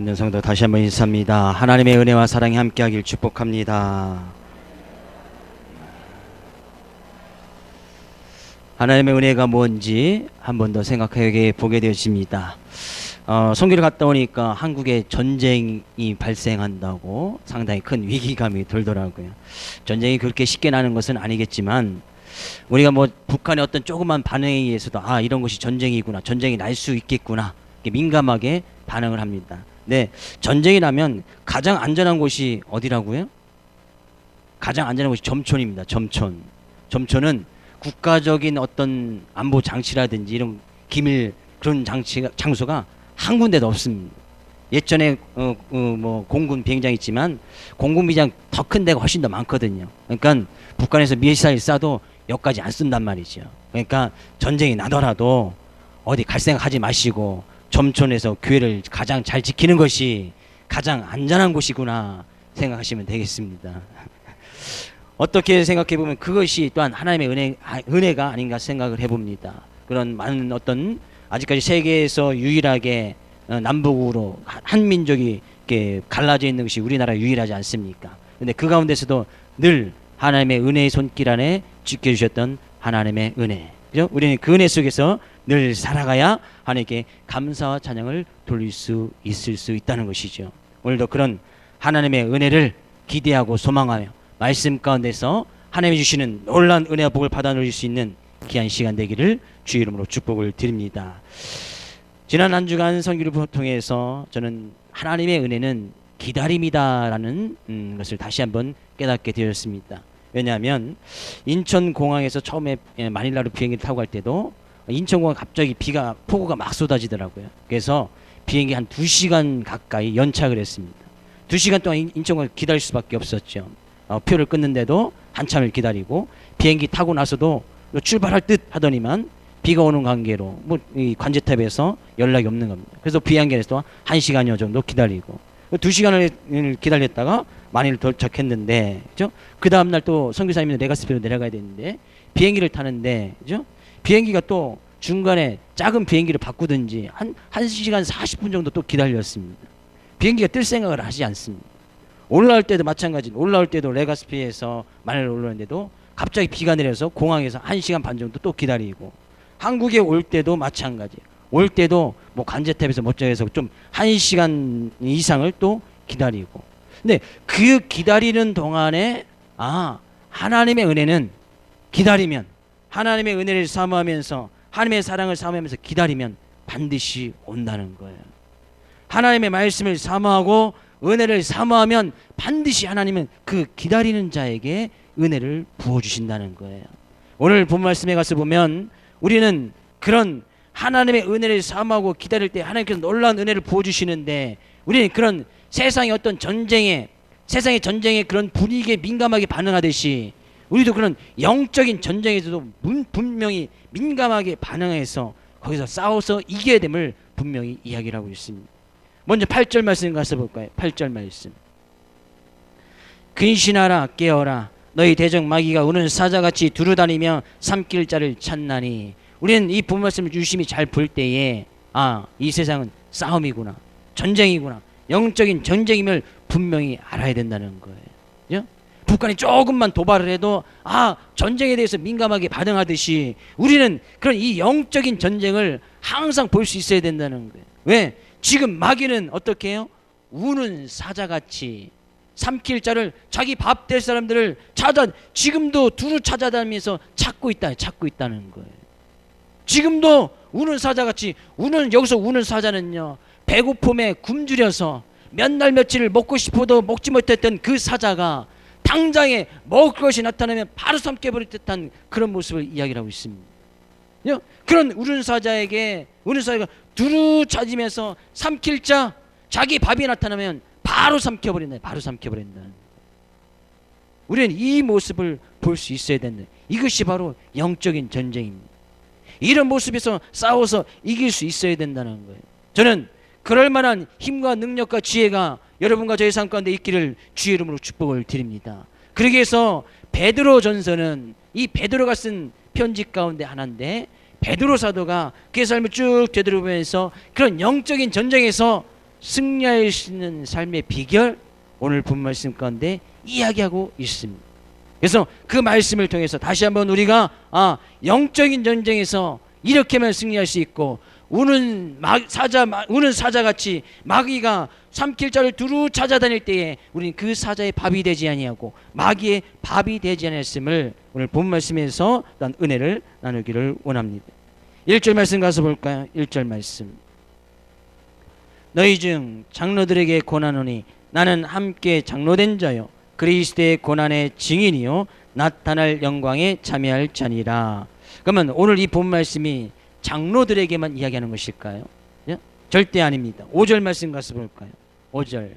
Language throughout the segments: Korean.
있는 성도 다시 한번 인사합니다. 하나님의 은혜와 사랑이 함께하길 축복합니다. 하나님의 은혜가 뭔지 한 번 더 생각해 보게 되어집니다. 선교를 갔다 오니까 한국에 전쟁이 발생한다고 상당히 큰 위기감이 들더라고요. 전쟁이 그렇게 쉽게 나는 것은 아니겠지만 우리가 뭐 북한의 어떤 조그만 반응에 의해서도 이런 것이 전쟁이구나, 전쟁이 날 수 있겠구나 민감하게 반응을 합니다. 네, 전쟁이 나면 가장 안전한 곳이 어디라고요? 가장 안전한 곳이 점촌입니다. 점촌은 국가적인 어떤 안보 장치라든지 이런 기밀 그런 장소가 한 군데도 없습니다. 예전에 뭐 공군 비행장 있지만 공군 비행장 더 큰 데가 훨씬 더 많거든요. 그러니까 북한에서 미사일 쏴도 여기까지 안 쓴단 말이죠. 그러니까 전쟁이 나더라도 어디 갈 생각하지 마시고 점촌에서 교회를 가장 잘 지키는 것이 가장 안전한 곳이구나 생각하시면 되겠습니다. 어떻게 생각해 보면 그것이 또한 하나님의 은혜가 아닌가 생각을 해봅니다. 그런 많은 어떤 아직까지 세계에서 유일하게 남북으로 한 민족이 이렇게 갈라져 있는 것이 우리나라 유일하지 않습니까? 근데 그 가운데서도 늘 하나님의 은혜의 손길 안에 지켜주셨던 하나님의 은혜. 그죠? 우리는 그 은혜 속에서 늘 살아가야 하나님께 감사와 찬양을 돌릴 수 있을 수 있다는 것이죠. 오늘도 그런 하나님의 은혜를 기대하고 소망하며 말씀 가운데서 하나님이 주시는 놀라운 은혜와 복을 받아 누릴 수 있는 귀한 시간 되기를 주의 이름으로 축복을 드립니다. 지난 한 주간 선교를 통해서 저는 하나님의 은혜는 기다림이다라는 것을 다시 한번 깨닫게 되었습니다. 왜냐하면 인천공항에서 처음에 마닐라로 비행기를 타고 갈 때도 인천공항 갑자기 폭우가 막 쏟아지더라고요. 그래서 비행기 한 2시간 가까이 연착을 했습니다. 2시간 동안 인천공항 기다릴 수밖에 없었죠. 표를 끊는데도 한참을 기다리고 비행기 타고 나서도 출발할 듯 하더니만 비가 오는 관계로 이 관제탑에서 연락이 없는 겁니다. 그래서 비행기에서 1시간여 정도 기다리고 2시간을 기다렸다가 마닐을 도착했는데, 그죠? 그 다음날 또 선교사님이 레가스피로 내려가야 되는데 비행기를 타는데, 그죠? 비행기가 또 중간에 작은 비행기를 바꾸든지 1시간 40분 정도 또 기다렸습니다. 비행기가 뜰 생각을 하지 않습니다. 올라올 때도 마찬가지로 올라올 때도 레가스피에서 마닐로 올라오는데도 갑자기 비가 내려서 공항에서 1시간 반 정도 또 기다리고, 한국에 올 때도 마찬가지. 올 때도 뭐 관제탑에서 못정해서 좀 1시간 이상을 또 기다리고. 근데 그 기다리는 동안에 하나님의 은혜는 기다리면, 하나님의 은혜를 사모하면서 하나님의 사랑을 사모하면서 기다리면 반드시 온다는 거예요. 하나님의 말씀을 사모하고 은혜를 사모하면 반드시 하나님은 그 기다리는 자에게 은혜를 부어주신다는 거예요. 오늘 본 말씀에 가서 보면 우리는 그런 하나님의 은혜를 사모하고 기다릴 때 하나님께서 놀라운 은혜를 부어주시는데, 우리는 그런 세상의 어떤 세상의 전쟁의 그런 분위기에 민감하게 반응하듯이 우리도 그런 영적인 전쟁에서도 분명히 민감하게 반응해서 거기서 싸워서 이겨야 됨을 분명히 이야기를 하고 있습니다. 먼저 8절 말씀 가서 볼까요? 8절 말씀. 근신하라 깨어라 너희 대적 마귀가 우는 사자같이 두루다니며 삼킬 자를 찾나니. 우리는 이 본 말씀을 유심히 잘 볼 때에 이 세상은 싸움이구나, 전쟁이구나, 영적인 전쟁임을 분명히 알아야 된다는 거예요. 그죠? 북한이 조금만 도발을 해도 전쟁에 대해서 민감하게 반응하듯이 우리는 그런 이 영적인 전쟁을 항상 볼 수 있어야 된다는 거예요. 왜? 지금 마귀는 어떻게 해요? 우는 사자같이 삼킬 자를, 자기 밥 될 사람들을 지금도 두루 찾아다니면서 찾고 있다는 거예요. 지금도 우는 사자같이 여기서 우는 사자는요, 배고픔에 굶주려서 몇 날 며칠을 먹고 싶어도 먹지 못했던 그 사자가 당장에 먹을 것이 나타나면 바로 삼켜버릴 듯한 그런 모습을 이야기를 하고 있습니다. 그런 우는 사자가 두루 찾으면서 삼킬 자, 자기 밥이 나타나면 바로 삼켜버린다. 우리는 이 모습을 볼 수 있어야 된다. 이것이 바로 영적인 전쟁입니다. 이런 모습에서 싸워서 이길 수 있어야 된다는 거예요. 저는 그럴 만한 힘과 능력과 지혜가 여러분과 저의 삶 가운데 있기를 주의 이름으로 축복을 드립니다. 그러기 위해서 베드로전서는 이 베드로가 쓴 편지 가운데 하나인데, 베드로 사도가 그의 삶을 쭉 되돌아보면서 그런 영적인 전쟁에서 승리할 수 있는 삶의 비결, 오늘 본 말씀 가운데 이야기하고 있습니다. 그래서 그 말씀을 통해서 다시 한번 우리가 영적인 전쟁에서 이렇게만 승리할 수 있고, 우는 사자같이 마귀가 삼킬 자를 두루 찾아다닐 때에 우리는 그 사자의 밥이 되지 아니하고 마귀의 밥이 되지 아니했음을 오늘 본 말씀에서 난 은혜를 나누기를 원합니다. 1절 말씀 가서 볼까요? 1절 말씀. 너희 중 장로들에게 고난하노니 나는 함께 장로된 자요 그리스도의 고난의 증인이요 나타날 영광에 참여할 자니라. 그러면 오늘 이 본 말씀이 장로들에게만 이야기하는 것일까요? 예? 절대 아닙니다. 5절 말씀 가서 볼까요? 5절.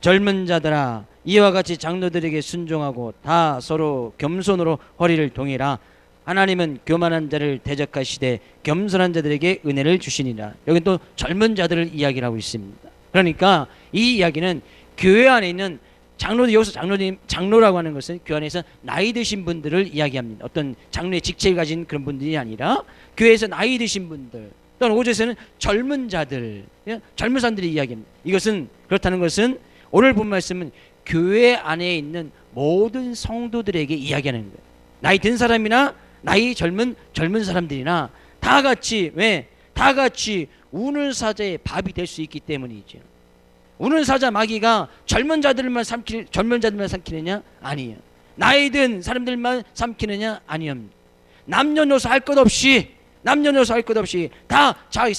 젊은 자들아 이와 같이 장로들에게 순종하고 다 서로 겸손으로 허리를 동이라. 하나님은 교만한 자를 대적하시되 겸손한 자들에게 은혜를 주시니라. 여기 또 젊은 자들을 이야기를 하고 있습니다. 그러니까 이 이야기는 교회 안에 있는 장로들, 여기서 장로라고 하는 것은 교회 안에서 나이 드신 분들을 이야기합니다. 어떤 장로의 직책을 가진 그런 분들이 아니라 교회에서 나이 드신 분들, 또는 5절에서는 젊은 자들, 젊은 사람들이 이야기합니다. 이것은 그렇다는 것은 오늘 본 말씀은 교회 안에 있는 모든 성도들에게 이야기하는 거예요. 나이 든 사람이나 나이 젊은 사람들이나 다 같이, 왜? 다 같이 우는 사자의 밥이 될 수 있기 때문이죠. 우는 사자 마귀가 젊은 자들만 삼키느냐? 아니에요. 나이 든 사람들만 삼키느냐? 아니에요. 남녀노소 할 것 없이 다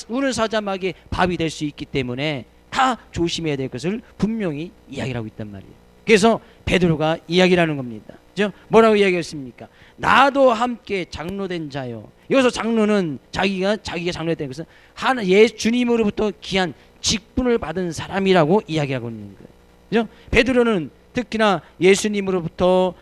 우는 사자 마귀의 밥이 될 수 있기 때문에 다 조심해야 될 것을 분명히 이야기를 하고 있단 말이에요. 그래서 베드로가 이야기를 하는 겁니다. 그죠? 뭐라고 이야기했습니까? 나도 함께 장로된 자요. 여기서 장로는 자기가 장로됐다는 것은 주님으로부터 귀한 직분을 받은 사람이라고 이야기하고 있는 거예요. 그죠? 베드로는 특히나 예수님으로부터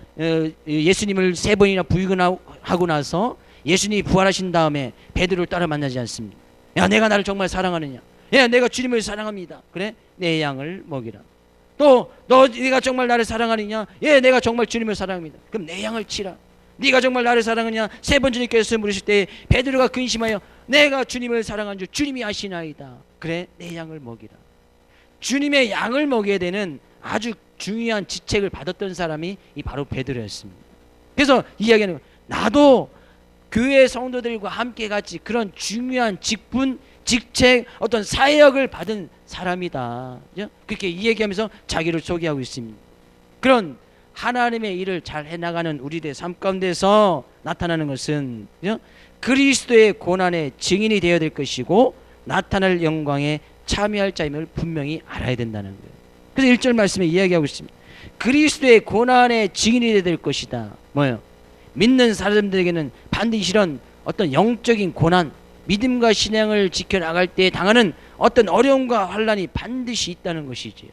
예수님을 3번이나 부인하고 나서 예수님이 부활하신 다음에 베드로를 따라 만나지 않습니다. 야, 내가 나를 정말 사랑하느냐? 야, 내가 주님을 사랑합니다. 그래, 내 양을 먹이라. 또 네가 정말 나를 사랑하느냐? 예, 내가 정말 주님을 사랑합니다. 그럼 내 양을 치라. 네가 정말 나를 사랑하느냐? 3번 주님께서 물으실 때 베드로가 근심하여 내가 주님을 사랑한 줄 주님이 아시나이다. 그래, 내 양을 먹이라. 주님의 양을 먹여야 되는 아주 중요한 직책을 받았던 사람이 바로 베드로였습니다. 그래서 이야기하는 거예요. 나도 교회 성도들과 함께 같이 그런 중요한 직분, 직책, 어떤 사역을 받은 사람이다. 그렇게 이야기하면서 자기를 소개하고 있습니다. 그런 하나님의 일을 잘 해나가는 우리들의 삶 가운데서 나타나는 것은 그리스도의 고난의 증인이 되어야 될 것이고 나타날 영광에 참여할 자임을 분명히 알아야 된다는 거예요. 그래서 1절 말씀에 이야기하고 있습니다. 그리스도의 고난의 증인이 되어야 될 것이다. 뭐예요? 믿는 사람들에게는 반드시 이런 어떤 영적인 고난, 믿음과 신앙을 지켜나갈 때 당하는 어떤 어려움과 환난이 반드시 있다는 것이지요.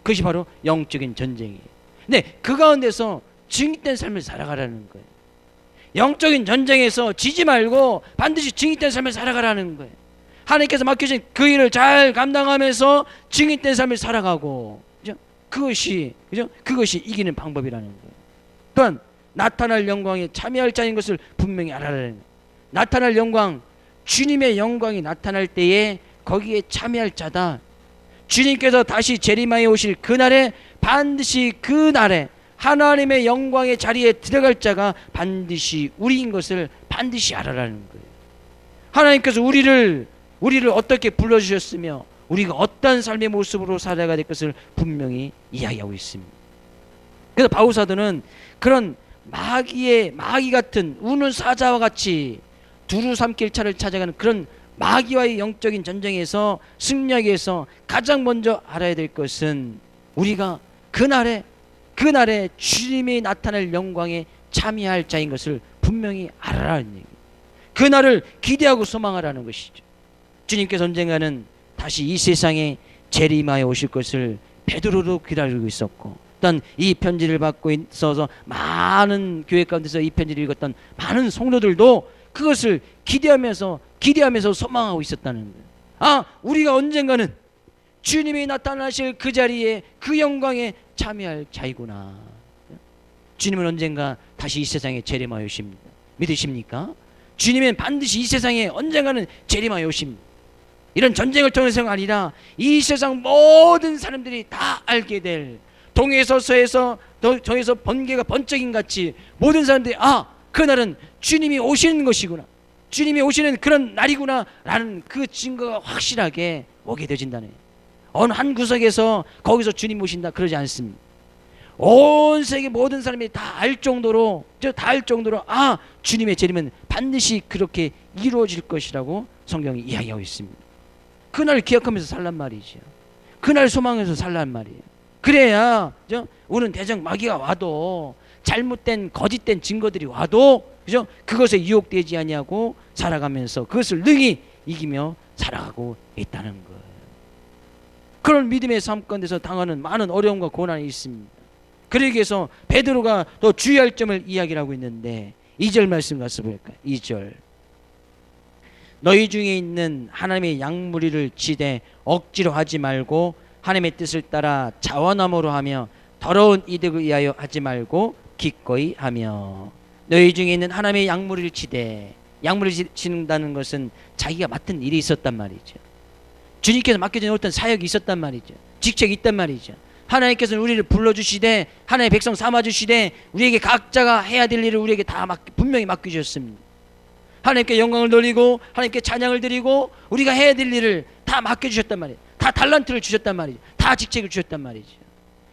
그것이 바로 영적인 전쟁이에요. 근데 그 가운데서 증인된 삶을 살아가라는 거예요. 영적인 전쟁에서 지지 말고 반드시 증인된 삶을 살아가라는 거예요. 하나님께서 맡겨진 그 일을 잘 감당하면서 증인된 삶을 살아가고, 그죠? 그것이 이기는 방법이라는 거예요. 또한 나타날 영광에 참여할 자인 것을 분명히 알아라는 거예요. 나타날 영광, 주님의 영광이 나타날 때에 거기에 참여할 자다. 주님께서 다시 재림하여 오실 그날에 반드시 그날에 하나님의 영광의 자리에 들어갈 자가 반드시 우리인 것을 반드시 알아라는 거예요. 하나님께서 우리를 어떻게 불러주셨으며 우리가 어떤 삶의 모습으로 살아가야 될 것을 분명히 이야기하고 있습니다. 그래서 바울사도는 그런 마귀 같은 우는 사자와 같이 두루 삼킬 차를 찾아가는 그런 마귀와의 영적인 전쟁에서 승리하기 위해서 가장 먼저 알아야 될 것은 우리가 그날에 주님이 나타날 영광에 참여할 자인 것을 분명히 알아라는 얘기. 그날을 기대하고 소망하라는 것이죠. 주님께서 언젠가는 다시 이 세상에 재림하여 오실 것을 베드로도 기다리고 있었고, 또한 이 편지를 받고 있어서 많은 교회 가운데서 이 편지를 읽었던 많은 성도들도 그것을 기대하면서 소망하고 있었다는 거예요. 우리가 언젠가는 주님이 나타나실 그 자리에 그 영광에 참여할 자이구나. 주님은 언젠가 다시 이 세상에 재림하여 오십니다. 믿으십니까? 주님은 반드시 이 세상에 언젠가는 재림하여 오십니다. 이런 전쟁을 통해서가 아니라 이 세상 모든 사람들이 다 알게 될, 동에서 서에서 저에서 번개가 번쩍인 같이 모든 사람들이 그날은 주님이 오시는 것이구나, 주님이 오시는 그런 날이구나 라는 그 증거가 확실하게 오게 되어진다네. 어느 한 구석에서 거기서 주님 오신다 그러지 않습니다. 온 세계 모든 사람이 다 알 정도로, 주님의 재림은 반드시 그렇게 이루어질 것이라고 성경이 이야기하고 있습니다. 그날 기억하면서 살란 말이죠. 그날 소망해서 살란 말이에요. 그래야 오는 대적 마귀가 와도, 잘못된 거짓된 증거들이 와도 그것에 유혹되지 아니하고 살아가면서 그것을 능히 이기며 살아가고 있다는 거예요. 그런 믿음의 삶 가운데서 당하는 많은 어려움과 고난이 있습니다. 그러기 위해서 베드로가 또 주의할 점을 이야기를 하고 있는데 2절 말씀 가서 볼까요? 2절. 너희 중에 있는 하나님의 양무리를 지되 억지로 하지 말고 하나님의 뜻을 따라 자원함으로 하며 더러운 이득을 위하여 하지 말고 기꺼이 하며. 너희 중에 있는 하나님의 양무리를 치되, 양무리를 치는다는 것은 자기가 맡은 일이 있었단 말이죠. 주님께서 맡겨진 어떤 사역이 있었단 말이죠. 직책이 있단 말이죠. 하나님께서는 우리를 불러주시되, 하나님의 백성 삼아주시되, 우리에게 각자가 해야 될 일을 우리에게 다 분명히 맡겨주셨습니다. 하나님께 영광을 돌리고 하나님께 찬양을 드리고 우리가 해야 될 일을 다 맡겨주셨단 말이에요. 다 달란트를 주셨단 말이죠. 다 직책을 주셨단 말이죠.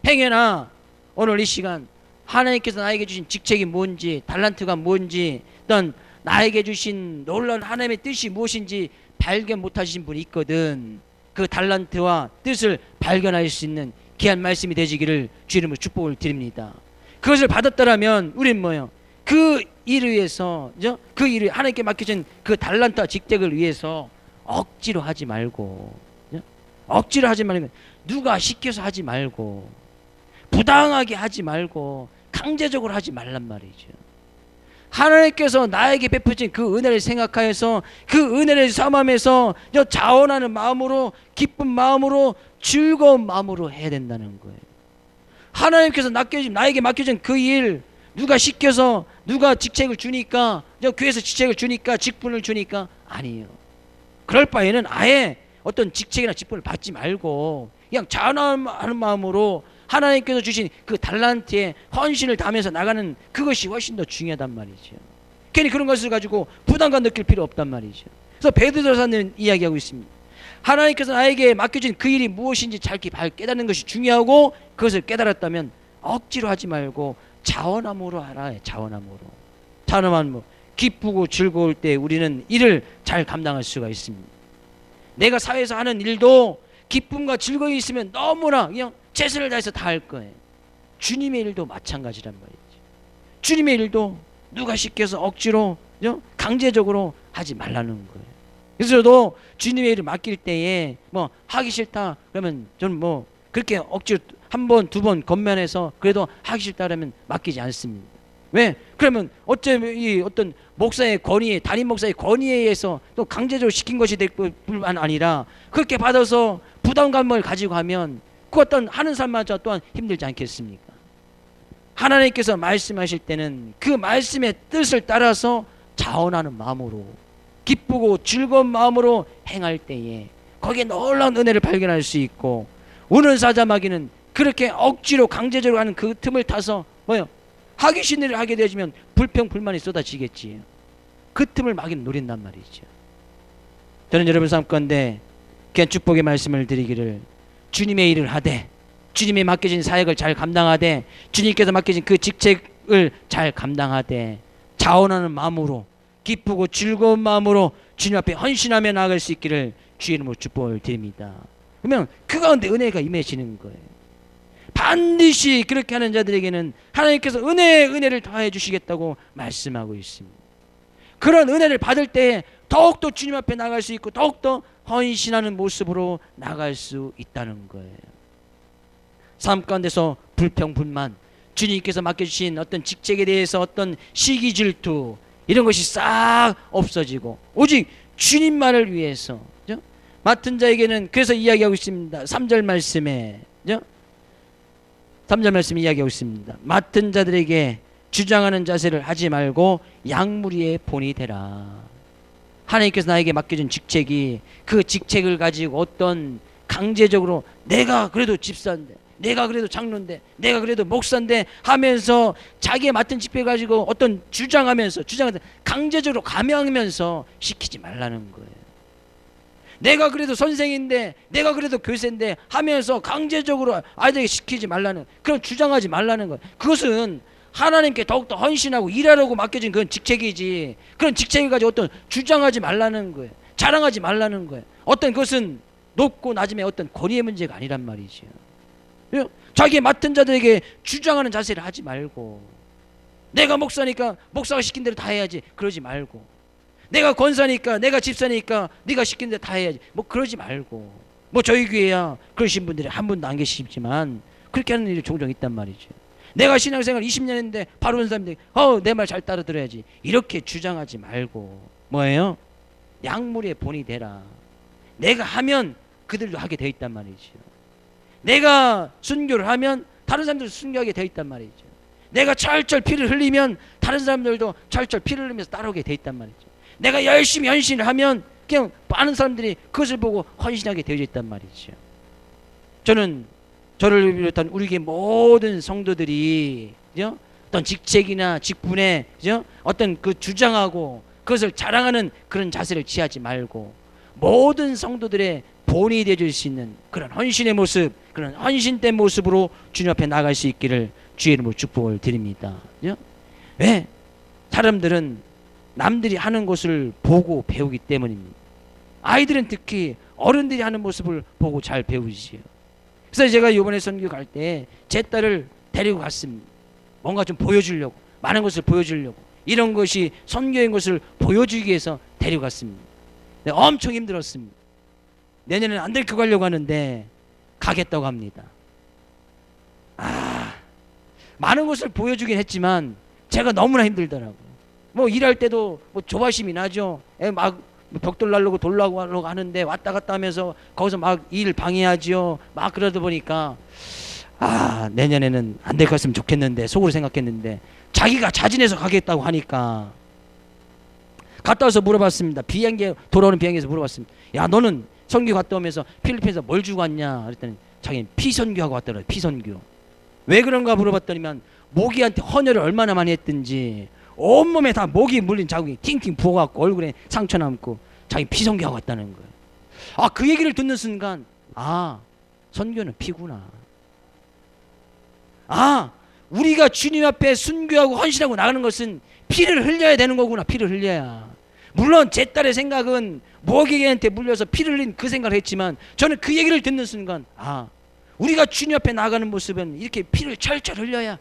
행여나 오늘 이 시간 하나님께서 나에게 주신 직책이 뭔지, 달란트가 뭔지, 어떤 나에게 주신 놀라운 하나님의 뜻이 무엇인지 발견 못하신 분이 있거든. 그 달란트와 뜻을 발견할 수 있는 귀한 말씀이 되시기를 주 이름으로 축복을 드립니다. 그것을 받았더라면 우리는 뭐예요? 그 일을 위해서, 그 일을 하나님께 맡겨진 그 달란트와 직책을 위해서 억지로 하지 말고, 억지로 하지 말고, 누가 시켜서 하지 말고, 부당하게 하지 말고, 강제적으로 하지 말란 말이죠. 하나님께서 나에게 베푸신 그 은혜를 생각하여서 그 은혜를 삼으면서 자원하는 마음으로, 기쁜 마음으로, 즐거운 마음으로 해야 된다는 거예요. 하나님께서 나에게 맡겨진 그 일, 누가 시켜서, 누가 직책을 주니까, 교회에서 직책을 주니까, 직분을 주니까 아니에요. 그럴 바에는 아예 어떤 직책이나 직분을 받지 말고 그냥 자원하는 마음으로 하나님께서 주신 그 달란트에 헌신을 다하면서 나가는 그것이 훨씬 더 중요하단 말이죠. 괜히 그런 것을 가지고 부담감 느낄 필요 없단 말이죠. 그래서 베드로사는 이야기하고 있습니다. 하나님께서 나에게 맡겨진 그 일이 무엇인지 잘 깨닫는 것이 중요하고, 그것을 깨달았다면 억지로 하지 말고 자원함으로 하라. 자원함으로 기쁘고 즐거울 때 우리는 일을 잘 감당할 수가 있습니다. 내가 사회에서 하는 일도 기쁨과 즐거움이 있으면 너무나 그냥 최선을 다해서 다 할 거예요. 주님의 일도 마찬가지란 말이죠. 주님의 일도 누가 시켜서 억지로 강제적으로 하지 말라는 거예요. 그래서 저도 주님의 일을 맡길 때에 하기 싫다 그러면 저는 그렇게 억지로 한 번, 두 번 건면해서 그래도 하기 싫다 그러면 맡기지 않습니다. 왜? 그러면 어떤 목사의 권위에, 담임 목사의 권위에 의해서 또 강제적으로 시킨 것이 될 뿐만 아니라 그렇게 받아서 부담감을 가지고 하면 그 어떤 하는 사람마저 또한 힘들지 않겠습니까? 하나님께서 말씀하실 때는 그 말씀의 뜻을 따라서 자원하는 마음으로, 기쁘고 즐거운 마음으로 행할 때에 거기에 놀라운 은혜를 발견할 수 있고, 우는 사자 마귀는 그렇게 억지로 강제적으로 하는 그 틈을 타서 하기 싫은 일을 하게 되어지면 불평불만이 쏟아지겠지. 그 틈을 마귀는 노린단 말이죠. 저는 여러분 삶 가운데 귀한 축복의 말씀을 드리기를, 주님의 일을 하되, 주님이 맡겨진 사역을 잘 감당하되, 주님께서 맡겨진 그 직책을 잘 감당하되, 자원하는 마음으로, 기쁘고 즐거운 마음으로 주님 앞에 헌신하며 나아갈 수 있기를 주의 이름으로 축복을 드립니다. 그러면 그 가운데 은혜가 임해지는 거예요. 반드시 그렇게 하는 자들에게는 하나님께서 은혜를 더해 주시겠다고 말씀하고 있습니다. 그런 은혜를 받을 때 더욱더 주님 앞에 나갈 수 있고 더욱더 헌신하는 모습으로 나갈 수 있다는 거예요. 삶 가운데서 불평불만, 주님께서 맡겨주신 어떤 직책에 대해서 어떤 시기 질투 이런 것이 싹 없어지고 오직 주님만을 위해서 맡은 자에게는, 그래서 이야기하고 있습니다. 3절 말씀에 3절 말씀에 이야기하고 있습니다. 맡은 자들에게 주장하는 자세를 하지 말고 양무리의 본이 되라. 하나님께서 나에게 맡겨준 직책이 그 직책을 가지고 어떤 강제적으로 내가 그래도 집사인데, 내가 그래도 장로인데, 내가 그래도 목사인데 하면서 자기의 맡은 직책 가지고 어떤 주장하면서 강제적으로 감형하면서 시키지 말라는 거예요. 내가 그래도 선생인데, 내가 그래도 교세인데 하면서 강제적으로 아이들에게 시키지 말라는, 그런 주장하지 말라는 거예요. 그것은 하나님께 더욱더 헌신하고 일하라고 맡겨진 그런 직책이지, 그런 직책을 가지고 어떤 주장하지 말라는 거예요. 자랑하지 말라는 거예요. 어떤 그것은 높고 낮음의 어떤 권위의 문제가 아니란 말이죠. 자기의 맡은 자들에게 주장하는 자세를 하지 말고, 내가 목사니까 목사가 시킨 대로 다 해야지 그러지 말고, 내가 권사니까, 내가 집사니까 네가 시킨 대로 다 해야지 뭐 그러지 말고, 뭐 저희 교회야 그러신 분들이 한 분도 안 계시지만 그렇게 하는 일이 종종 있단 말이죠. 내가 신앙생활 20년 했는데 바로 온 사람들이 내 말 잘 따라 들어야지 이렇게 주장하지 말고, 뭐예요? 약물의 본이 되라. 내가 하면 그들도 하게 되어 있단 말이죠. 내가 순교를 하면 다른 사람들도 순교하게 되어 있단 말이죠. 내가 철철 피를 흘리면 다른 사람들도 철철 피를 흘리면서 따라오게 되어 있단 말이죠. 내가 열심히 헌신을 하면 그냥 많은 사람들이 그것을 보고 헌신하게 되어 있단 말이죠. 저는 저를 비롯한 우리 교회 모든 성도들이 어떤 직책이나 직분에 어떤 그 주장하고 그것을 자랑하는 그런 자세를 취하지 말고, 모든 성도들의 본이 되어줄 수 있는 그런 헌신의 모습, 그런 헌신된 모습으로 주님 앞에 나갈 수 있기를 주의 이름으로 축복을 드립니다. 왜? 사람들은 남들이 하는 것을 보고 배우기 때문입니다. 아이들은 특히 어른들이 하는 모습을 보고 잘 배우지요. 그래서 제가 이번에 선교 갈 때 제 딸을 데리고 갔습니다. 뭔가 좀 보여주려고, 많은 것을 보여주려고, 이런 것이 선교인 것을 보여주기 위해서 데리고 갔습니다. 엄청 힘들었습니다. 내년에는 안 데리고 가려고 하는데 가겠다고 합니다. 많은 것을 보여주긴 했지만 제가 너무나 힘들더라고요. 뭐 일할 때도 뭐 조바심이 나죠. 막 벽돌 날르고 돌라고 하려고 하는데 왔다 갔다 하면서 거기서 막 일 방해하지요. 막 그러다 보니까 내년에는 안 될 것 같으면 좋겠는데 속으로 생각했는데, 자기가 자진해서 가겠다고 하니까 갔다 와서 물어봤습니다. 돌아오는 비행기에서 물어봤습니다. 야, 너는 선교 갔다 오면서 필리핀에서 뭘 주고 왔냐? 그랬더니 자기는 피선교하고 왔더라고요. 피선교. 왜 그런가 물어봤더니만 모기한테 헌혈을 얼마나 많이 했든지 온몸에 다 모기 물린 자국이 팅팅 부어갖고 얼굴에 상처 남고 자기 피선교하고 왔다는 거예요. 그 얘기를 듣는 순간 선교는 피구나. 우리가 주님 앞에 순교하고 헌신하고 나가는 것은 피를 흘려야 되는 거구나. 피를 흘려야. 물론 제 딸의 생각은 모기한테 물려서 피를 흘린 그 생각을 했지만, 저는 그 얘기를 듣는 순간 우리가 주님 앞에 나가는 모습은 이렇게 피를 철철 흘려야,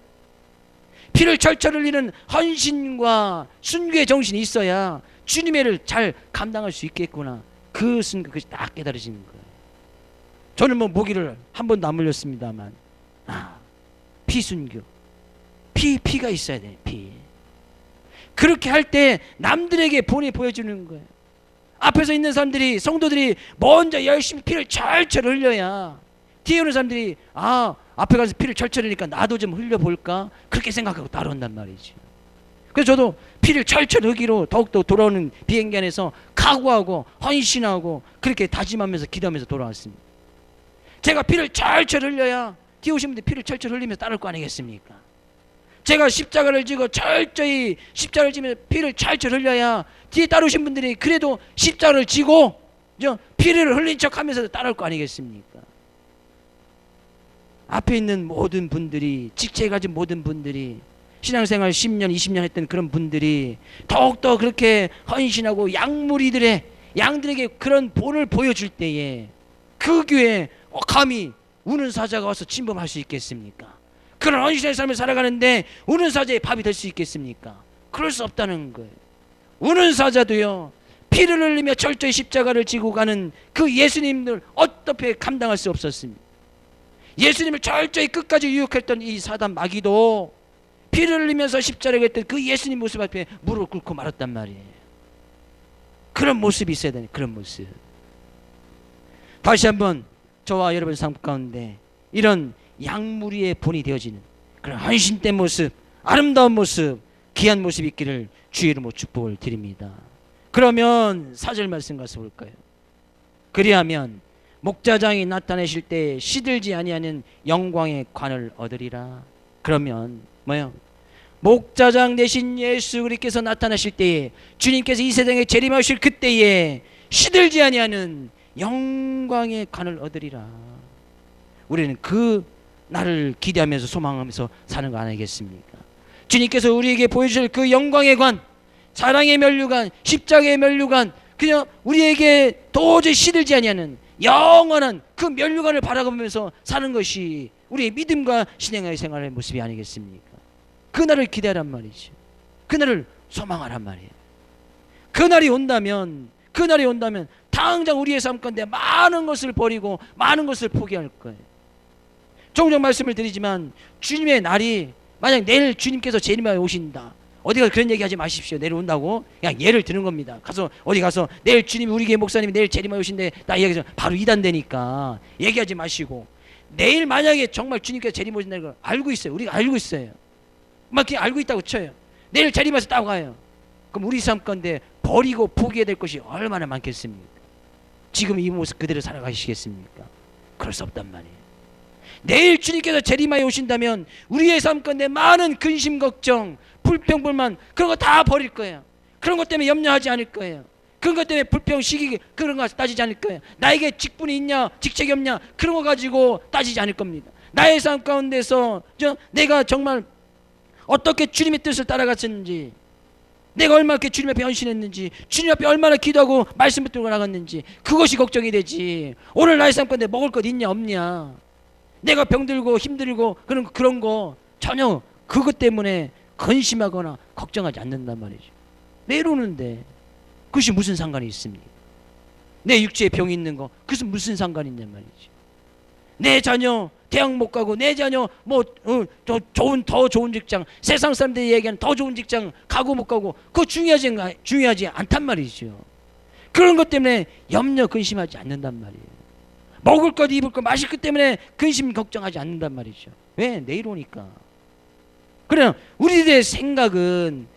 피를 철철 흘리는 헌신과 순교의 정신이 있어야 주님의 일을 잘 감당할 수 있겠구나. 그 순간 그것이 딱 깨달아지는 거예요. 저는 뭐 모기를 한 번도 안 물렸습니다만 피순교, 피가 있어야 돼. 피. 그렇게 할 때 남들에게 본이 보여주는 거예요. 앞에서 있는 사람들이, 성도들이 먼저 열심히 피를 철철 흘려야 뒤에 오는 사람들이 앞에 가서 피를 철철 흘리니까 나도 좀 흘려볼까, 그렇게 생각하고 따라온단 말이죠. 그래서 저도 피를 철철 흘기로 더욱더 돌아오는 비행기 안에서 각오하고 헌신하고 그렇게 다짐하면서 기도하면서 돌아왔습니다. 제가 피를 철철 흘려야 뒤에 오신 분들이 피를 철철 흘리면서 따를 거 아니겠습니까? 제가 십자가를 지고 철저히 십자가를 지면서 피를 철철 흘려야 뒤에 따르신 분들이 그래도 십자가를 지고 피를 흘린 척 하면서 따를 거 아니겠습니까? 앞에 있는 모든 분들이, 직책 가진 모든 분들이, 신앙생활 10년 20년 했던 그런 분들이 더욱더 그렇게 헌신하고 양들에게 그런 본을 보여줄 때에 그 교회에 감히 우는 사자가 와서 침범할 수 있겠습니까? 그런 헌신의 삶을 살아가는데 우는 사자의 밥이 될 수 있겠습니까? 그럴 수 없다는 거예요. 우는 사자도요, 피를 흘리며 철저히 십자가를 지고 가는 그 예수님들 어떻게 감당할 수 없었습니다. 예수님을 철저히 끝까지 유혹했던 이 사단 마귀도 피를 흘리면서 십자가를 했던 그 예수님 모습 앞에 무릎을 꿇고 말았단 말이에요. 그런 모습이 있어야 되는, 그런 모습. 다시 한번 저와 여러분 삶 가운데 이런 양무리의 본이 되어지는 그런 헌신된 모습, 아름다운 모습, 귀한 모습이 있기를 주의 이름으로 축복을 드립니다. 그러면 4절 말씀 가서 볼까요? 그리하면 목자장이 나타내실 때 시들지 아니하는 영광의 관을 얻으리라. 그러면 뭐요? 목자장 되신 예수 그리스도께서 나타나실 때에, 주님께서 이 세상에 재림하실 그때에 시들지 아니하는 영광의 관을 얻으리라. 우리는 그 날을 기대하면서 소망하면서 사는 거 아니겠습니까? 주님께서 우리에게 보여주실 그 영광의 관, 사랑의 면류관, 십자가의 면류관, 그냥 우리에게 도저히 시들지 아니하는 영원한 그 면류관을 바라보면서 사는 것이 우리의 믿음과 신앙의 생활의 모습이 아니겠습니까? 그날을 기대하란 말이죠. 그날을 소망하란 말이에요. 그날이 온다면 당장 우리의 삶 가운데 많은 것을 버리고 많은 것을 포기할 거예요. 종종 말씀을 드리지만 주님의 날이, 만약 내일 주님께서 재림하여 오신다, 어디가 그런 얘기하지 마십시오. 내일 온다고 그냥 예를 드는 겁니다. 가서 어디 가서 내일 주님이, 우리 교회 목사님이 내일 재림하여 오신대 나 얘기해서 바로 이단되니까 얘기하지 마시고, 내일 만약에 정말 주님께서 재림 오신다는 걸 알고 있어요. 우리가 알고 있어요. 막 그냥 알고 있다고 쳐요. 내일 재림해서 따고 가요. 그럼 우리 삶 가운데 버리고 포기해야 될 것이 얼마나 많겠습니까? 지금 이 모습 그대로 살아가시겠습니까? 그럴 수 없단 말이에요. 내일 주님께서 재림하여 오신다면 우리의 삶 가운데 많은 근심, 걱정, 불평, 불만, 그런 거 다 버릴 거예요. 그런 것 때문에 염려하지 않을 거예요. 그런 것 때문에 불평, 시기, 그런 거 따지지 않을 거예요. 나에게 직분이 있냐, 직책이 없냐, 그런 거 가지고 따지지 않을 겁니다. 나의 삶 가운데서 내가 정말 어떻게 주님의 뜻을 따라갔었는지, 내가 얼마나 주님 앞에 헌신했는지, 주님 앞에 얼마나 기도하고 말씀 붙들고 나갔는지, 그것이 걱정이 되지. 오늘 나의 삶 가운데 먹을 것 있냐 없냐, 내가 병들고 힘들고 그런 거 전혀 그것 때문에 근심하거나 걱정하지 않는단 말이죠. 내일 오는데 그것이 무슨 상관이 있습니까? 내 육체에 병이 있는 거, 그것은 무슨 상관이 있냔 말이죠. 내 자녀 대학 못 가고, 내 자녀 더 좋은 직장, 세상 사람들이 얘기하는 더 좋은 직장 가고 못 가고, 그거 중요하지 않단 말이죠. 그런 것 때문에 염려 근심하지 않는단 말이에요. 먹을 것, 입을 것, 마실 것 때문에 근심 걱정하지 않는단 말이죠. 왜? 내일 오니까. 그래, 우리들의 생각은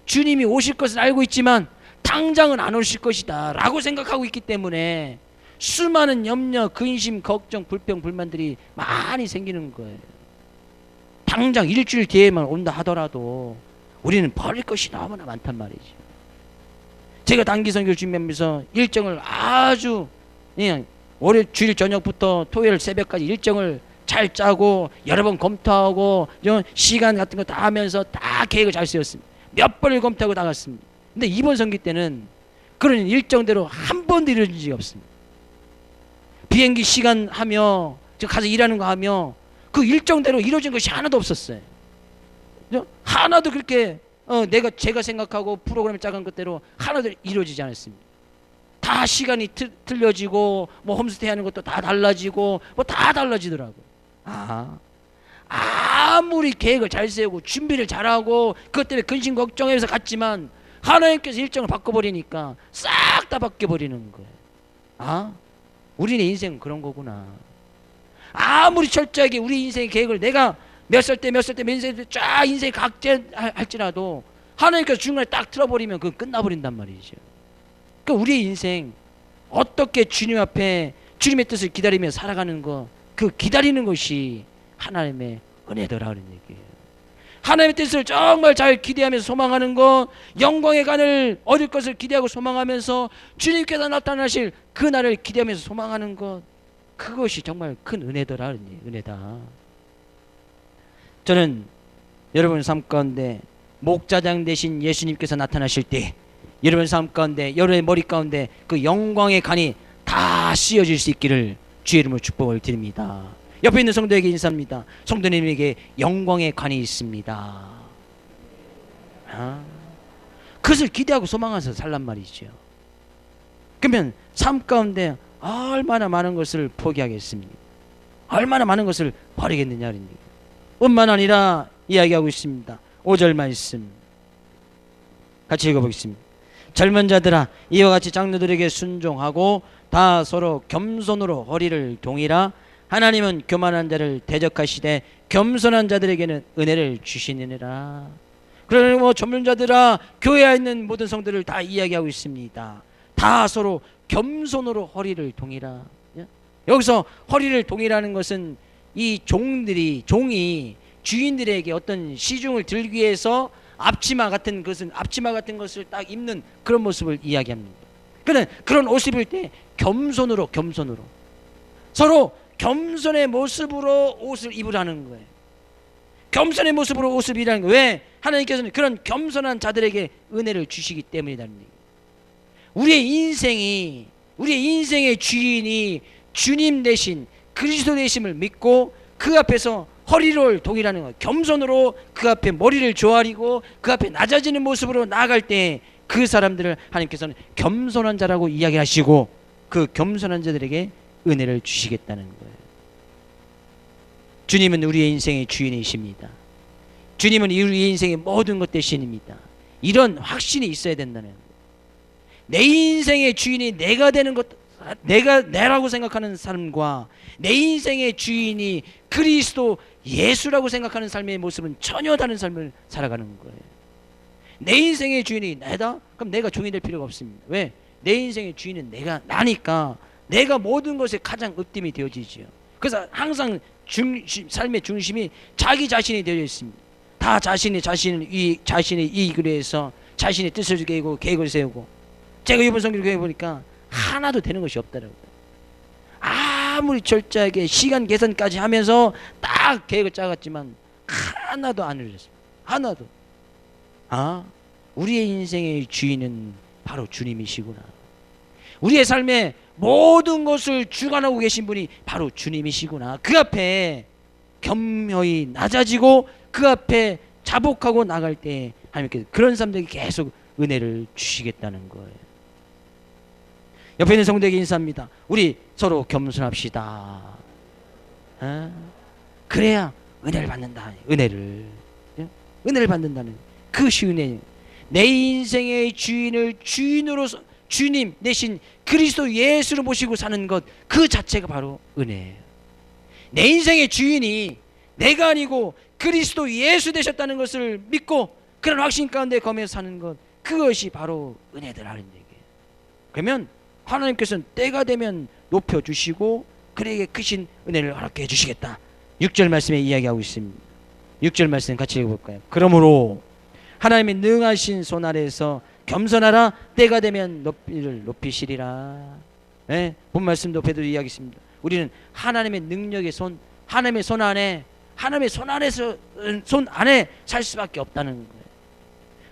주님이 오실 것을 알고 있지만 당장은 안 오실 것이다 라고 생각하고 있기 때문에 수많은 염려, 근심, 걱정, 불평, 불만들이 많이 생기는 거예요. 당장 일주일 뒤에만 온다 하더라도 우리는 버릴 것이 너무나 많단 말이죠. 제가 단기 선교를 준비하면서 일정을 아주 그냥 월요일 주일 저녁부터 토요일 새벽까지 일정을 잘 짜고 여러 번 검토하고 시간 같은 거 다 하면서 다 계획을 잘 세웠습니다. 몇 번을 검토하고 나갔습니다. 근데 이번 선교 때는 그런 일정대로 한 번도 이루어진 적이 없습니다. 비행기 시간 하며 가서 일하는 거 하며 그 일정대로 이루어진 것이 하나도 없었어요. 하나도 그렇게 제가 생각하고 프로그램을 짜간 것대로 하나도 이루어지지 않았습니다. 다 시간이 틀려지고 뭐 홈스테이 하는 것도 다 달라지고 뭐 다 달라지더라고요. 아무리 계획을 잘 세우고 준비를 잘하고 그것 때문에 근심 걱정해서 갔지만 하나님께서 일정을 바꿔버리니까 싹 다 바뀌어버리는 거예요. 우리네 인생은 그런 거구나. 아무리 철저하게 우리 인생의 계획을 내가 몇 살 때 몇 인생 때 쫙 인생이 각재할지라도 하나님께서 중간에 딱 틀어버리면 그건 끝나버린단 말이죠. 그러니까 우리의 인생 어떻게 주님 앞에 주님의 뜻을 기다리며 살아가는 거, 그 기다리는 것이 하나님의 은혜더라는 얘기예요. 하나님의 뜻을 정말 잘 기대하면서 소망하는 것, 영광의 간을 얻을 것을 기대하고 소망하면서 주님께서 나타나실 그 날을 기대하면서 소망하는 것, 그것이 정말 큰 은혜더라. 은혜다. 저는 여러분 삶 가운데 목자장 되신 예수님께서 나타나실 때 여러분 삶 가운데, 여러분의 머리 가운데 그 영광의 간이 다 씌어질 수 있기를 주의 이름으로 축복을 드립니다. 옆에 있는 성도에게 인사합니다. 성도님에게 영광의 간이 있습니다. 그것을 기대하고 소망하면서 살란 말이죠. 그러면 삶 가운데 얼마나 많은 것을 포기하겠습니까? 얼마나 많은 것을 버리겠느냐. 뿐만 아니라 이야기하고 있습니다. 5절 말씀 같이 읽어보겠습니다. 젊은 자들아, 이와 같이 장로들에게 순종하고 다 서로 겸손으로 허리를 동이라. 하나님은 교만한 자를 대적하시되 겸손한 자들에게는 은혜를 주시느니라. 그러나 뭐 전문자들아 교회에 있는 모든 성도를 다 이야기하고 있습니다. 다 서로 겸손으로 허리를 동이라. 여기서 허리를 동이라는 것은 이 종이 주인들에게 어떤 시중을 들기 위해서 앞치마 같은 것을 딱 입는 그런 모습을 이야기합니다. 그런 옷을 입을 때 겸손으로 서로 겸손의 모습으로 옷을 입으라는 거예요. 겸손의 모습으로 옷을 입으라는 거예요. 왜? 하나님께서는 그런 겸손한 자들에게 은혜를 주시기 때문이라는 얘기예요. 우리의 인생의 주인이 주님 되신 그리스도 되심을 믿고 그 앞에서 허리를 동이라는 거예요. 겸손으로 그 앞에 머리를 조아리고 그 앞에 낮아지는 모습으로 나아갈 때 그 사람들을 하나님께서는 겸손한 자라고 이야기하시고 그 겸손한 자들에게 은혜를 주시겠다는 거예요. 주님은 우리의 인생의 주인이십니다. 주님은 우리의 인생의 모든 것 대신입니다. 이런 확신이 있어야 된다는 거예요. 내 인생의 주인이 내가 되는 것, 내라고 생각하는 삶과 내 인생의 주인이 그리스도 예수라고 생각하는 삶의 모습은 전혀 다른 삶을 살아가는 거예요. 내 인생의 주인이 나다? 그럼 내가 종이 될 필요가 없습니다. 왜? 내 인생의 주인은 나니까 내가 모든 것에 가장 으뜸이 되어지죠. 그래서 항상 삶의 중심이 자기 자신이 되어 있습니다. 다 자신의 이익을 위해서 자신의 뜻을 깨고 계획을 세우고, 제가 이번 성경을 교회 보니까 하나도 되는 것이 없더라고요. 아무리 철저하게 시간 계산까지 하면서 딱 계획을 짜갔지만 하나도 안 이루어졌습니다. 하나도. 우리의 인생의 주인은 바로 주님이시구나. 우리의 삶에 모든 것을 주관하고 계신 분이 바로 주님이시구나. 그 앞에 겸허히 낮아지고 그 앞에 자복하고 나갈 때 하나님께서 그런 사람들에게 계속 은혜를 주시겠다는 거예요. 옆에 있는 성도에게 인사합니다. 우리 서로 겸손합시다. 그래야 은혜를 받는다. 은혜를 받는다는 그것이 은혜. 내 인생의 주인을 주님 대신 그리스도 예수를 모시고 사는 것, 그 자체가 바로 은혜예요. 내 인생의 주인이 내가 아니고 그리스도 예수 되셨다는 것을 믿고 그런 확신 가운데 거하면서 사는 것, 그것이 바로 은혜다라는 얘기예요. 그러면 하나님께서는 때가 되면 높여주시고 그에게 크신 은혜를 허락해 주시겠다. 6절 말씀에 이야기하고 있습니다. 6절 말씀 같이 읽어볼까요? 그러므로 하나님의 능하신 손 아래에서 겸손하라. 때가 되면 높이시리라. 본 말씀도 베드로 이야기했습니다. 우리는 하나님의 능력의 손, 하나님의 손 안에 살 수밖에 없다는 거예요.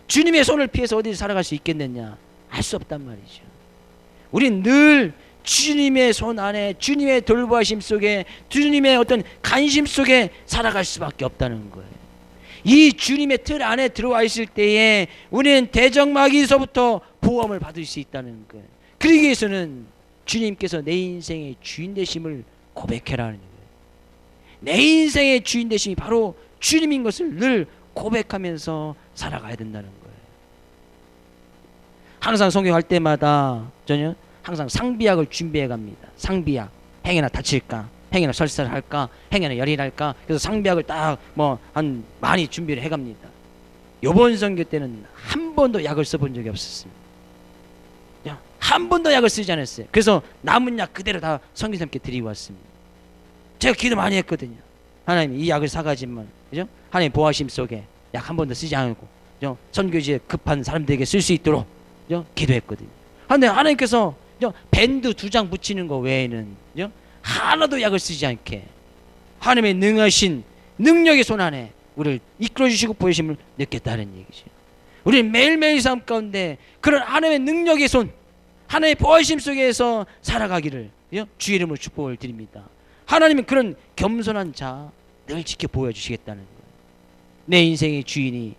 주님의 손을 피해서 어디 살아갈 수 있겠느냐? 할 수 없단 말이죠. 우린 늘 주님의 손 안에, 주님의 돌보하심 속에, 주님의 어떤 관심 속에 살아갈 수밖에 없다는 거예요. 이 주님의 틀 안에 들어와 있을 때에 우리는 대적마귀에서부터 보호함을 받을 수 있다는 거예요. 그러기 위해서는 주님께서 내 인생의 주인 되심을 고백해라는 거예요. 내 인생의 주인 되심이 바로 주님인 것을 늘 고백하면서 살아가야 된다는 거예요. 항상 성경할 때마다 저는 항상 상비약을 준비해 갑니다. 상비약. 행여나 다칠까, 행여나 설사할까, 행여나 열이 날까. 그래서 상비약을 딱 한 많이 준비를 해 갑니다. 요번 선교 때는 한 번도 약을 써본 적이 없었습니다. 한 번도 약을 쓰지 않았어요. 그래서 남은 약 그대로 다 선교사님께 드리고 왔습니다. 제가 기도 많이 했거든요. 하나님, 이 약을 사가지만, 그죠? 하나님 보호하심 속에 약 한 번도 쓰지 않고, 그죠? 선교지에 급한 사람들에게 쓸 수 있도록, 그죠? 기도했거든요. 그런데 하나님께서 밴드 2장 붙이는 거 외에는, 그죠? 하나도 약을 쓰지 않게 하나님의 능하신 능력의 손 안에 우리를 이끌어주시고 보여심을 느꼈다는 얘기죠. 우리는 매일매일 삶 가운데 그런 하나님의 능력의 손, 하나님의 보호심 속에서 살아가기를 주의 이름으로 축복을 드립니다. 하나님은 그런 겸손한 자 늘 지켜 보여주시겠다는 거예요. 내 인생의 주인이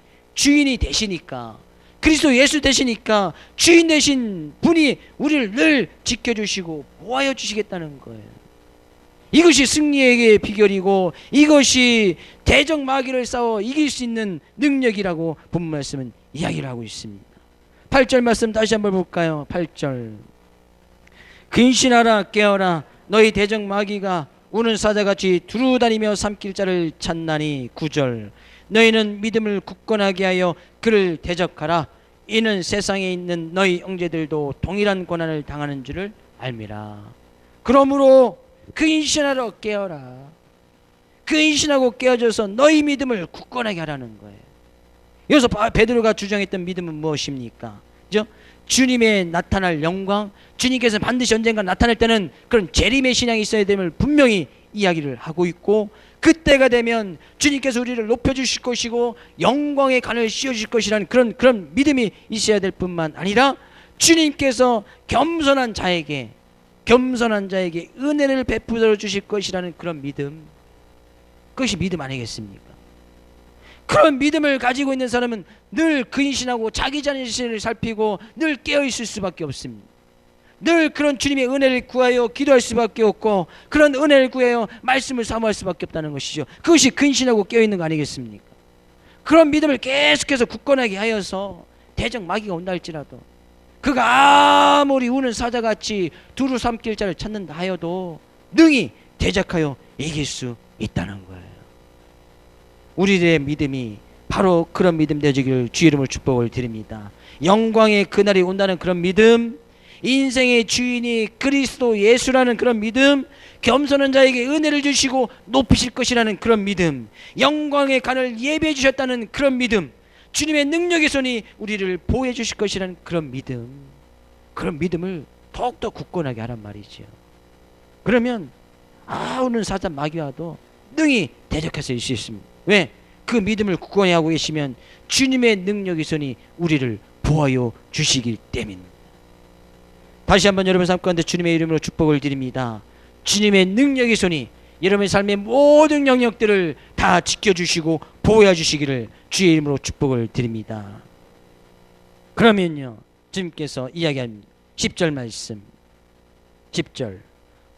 되시니까, 그리스도 예수 되시니까 주인 되신 분이 우리를 늘 지켜주시고 보호하여 주시겠다는 거예요. 이것이 승리의 비결이고 이것이 대적 마귀를 싸워 이길 수 있는 능력이라고 본 말씀은 이야기를 하고 있습니다. 8절 말씀 다시 한번 볼까요? 8절. 근신하라, 깨어라. 너희 대적 마귀가 우는 사자같이 두루다니며 삼킬 자를 찾나니. 9절. 너희는 믿음을 굳건하게 하여 그를 대적하라. 이는 세상에 있는 너희 형제들도 동일한 고난을 당하는 줄을 알미라. 그러므로 근신하러 깨어라. 근신하고 깨어져서 너희 믿음을 굳건하게 하라는 거예요. 여기서 베드로가 주장했던 믿음은 무엇입니까? 그죠? 주님의 나타날 영광, 주님께서 반드시 언젠가 나타날 때는 그런 재림의 신앙이 있어야 됨을 분명히 이야기를 하고 있고, 그때가 되면 주님께서 우리를 높여주실 것이고 영광의 간을 씌워주실 것이라는 그런 믿음이 있어야 될 뿐만 아니라, 주님께서 겸손한 자에게 은혜를 베풀어 주실 것이라는 그런 믿음, 그것이 믿음 아니겠습니까? 그런 믿음을 가지고 있는 사람은 늘 근신하고 자기 자신을 살피고 늘 깨어있을 수밖에 없습니다. 늘 그런 주님의 은혜를 구하여 기도할 수밖에 없고, 그런 은혜를 구하여 말씀을 사모할 수밖에 없다는 것이죠. 그것이 근신하고 깨어있는 거 아니겠습니까? 그런 믿음을 계속해서 굳건하게 하여서 대적 마귀가 온다 할지라도, 그가 아무리 우는 사자같이 두루 삼킬 자를 찾는다 하여도 능히 대적하여 이길 수 있다는 거예요. 우리들의 믿음이 바로 그런 믿음 되시기를 주의 이름으로 축복을 드립니다. 영광의 그날이 온다는 그런 믿음, 인생의 주인이 그리스도 예수라는 그런 믿음, 겸손한 자에게 은혜를 주시고 높이실 것이라는 그런 믿음, 영광의 간을 예비해 주셨다는 그런 믿음, 주님의 능력의 손이 우리를 보호해 주실 것이라는 그런 믿음, 그런 믿음을 더욱더 굳건하게 하란 말이죠. 그러면 오는 사단 마귀와도 능히 대적해서 이길 수 있습니다. 왜? 그 믿음을 굳건히 하고 계시면 주님의 능력의 손이 우리를 보호하여 주시기 때문입니다. 다시 한번 여러분 삶 가운데 주님의 이름으로 축복을 드립니다. 주님의 능력의 손이 여러분의 삶의 모든 영역들을 다 지켜주시고 보호해 주시기를 주의 이름으로 축복을 드립니다. 그러면요, 주님께서 이야기합니다. 10절 말씀, 10절,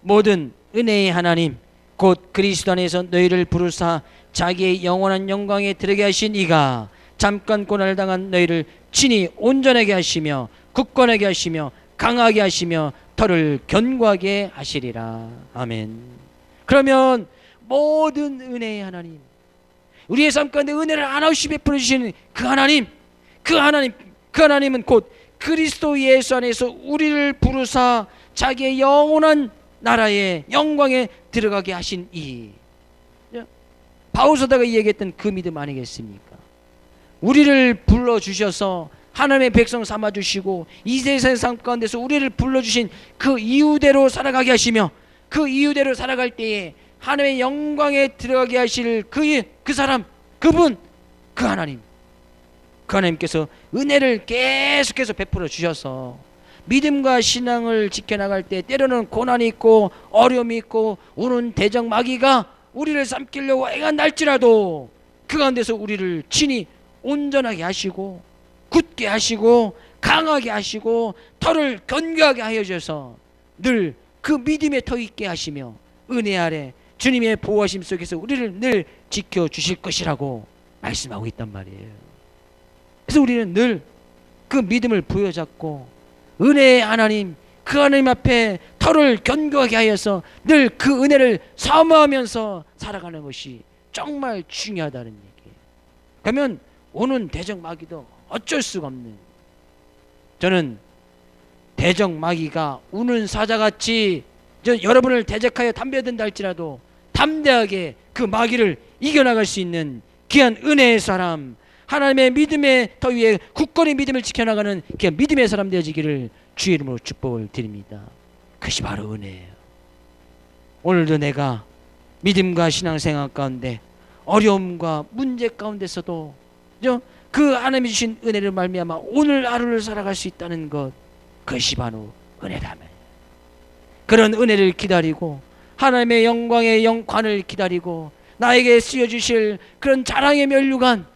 모든 은혜의 하나님 곧 그리스도 안에서 너희를 부르사 자기의 영원한 영광에 들어게 하신 이가 잠깐 고난을 당한 너희를 친히 온전하게 하시며 굳건하게 하시며 강하게 하시며 털을 견고하게 하시리라. 아멘. 그러면 모든 은혜의 하나님, 우리의 삶 가운데 은혜를 한없이 베풀어 주시는 그 하나님은 곧 그리스도 예수 안에서 우리를 부르사 자기의 영원한 나라의 영광에 들어가게 하신 이, 바울서다가 얘기했던 그 믿음 아니겠습니까? 우리를 불러주셔서 하나님의 백성 삼아주시고 이 세상 삶 가운데서 우리를 불러주신 그 이유대로 살아가게 하시며, 그 이유대로 살아갈 때에 하나님의 영광에 들어가게 하실 그 사람, 그분, 그 하나님께서 은혜를 계속해서 베풀어 주셔서 믿음과 신앙을 지켜나갈 때 때로는 고난이 있고 어려움이 있고 우는 대적 마귀가 우리를 삼키려고 애간날지라도 그 가운데서 우리를 친히 온전하게 하시고 굳게 하시고 강하게 하시고 털을 견고하게 하여 주셔서 늘 그 믿음의 터 있게 하시며 은혜 아래 주님의 보호하심 속에서 우리를 늘 지켜주실 것이라고 말씀하고 있단 말이에요. 그래서 우리는 늘 그 믿음을 부여잡고 은혜의 하나님, 그 하나님 앞에 털을 견고하게 하여서 늘 그 은혜를 사모하면서 살아가는 것이 정말 중요하다는 얘기예요. 그러면 오는 대적 마귀도 어쩔 수가 없는, 저는 대적 마귀가 우는 사자같이 여러분을 대적하여 담배든다 할지라도 담대하게 그 마귀를 이겨나갈 수 있는 귀한 은혜의 사람, 하나님의 믿음의 더 위에 굳건히 믿음을 지켜나가는 귀한 믿음의 사람 되어지기를 주의 이름으로 축복을 드립니다. 그것이 바로 은혜예요. 오늘도 내가 믿음과 신앙생활 가운데 어려움과 문제 가운데서도 그 하나님이 주신 은혜를 말미암아 오늘 하루를 살아갈 수 있다는 것, 그것이 바로 은혜라며. 그런 은혜를 기다리고 하나님의 영광의 영관을 기다리고 나에게 쓰여주실 그런 자랑의 면류관,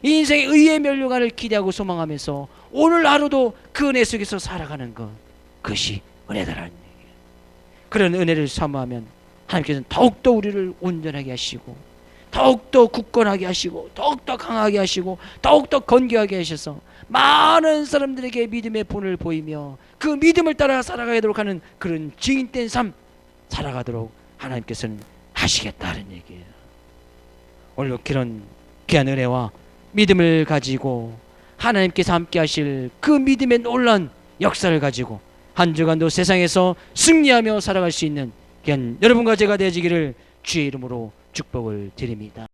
인생의 의의 면류관을 기대하고 소망하면서 오늘 하루도 그 은혜 속에서 살아가는 것, 그것이 은혜다라는 얘기예요. 그런 은혜를 사모하면 하나님께서는 더욱더 우리를 온전하게 하시고 더욱더 굳건하게 하시고 더욱더 강하게 하시고 더욱더 건강하게 하셔서 많은 사람들에게 믿음의 본을 보이며 그 믿음을 따라 살아가도록 하는 그런 증인된 삶 살아가도록 하나님께서는 하시겠다는 얘기예요. 오늘 그런 귀한 은혜와 믿음을 가지고 하나님께서 함께 하실 그 믿음의 놀라운 역사를 가지고 한 주간도 세상에서 승리하며 살아갈 수 있는 귀한 여러분과 제가 되어지기를 주의 이름으로 축복을 드립니다.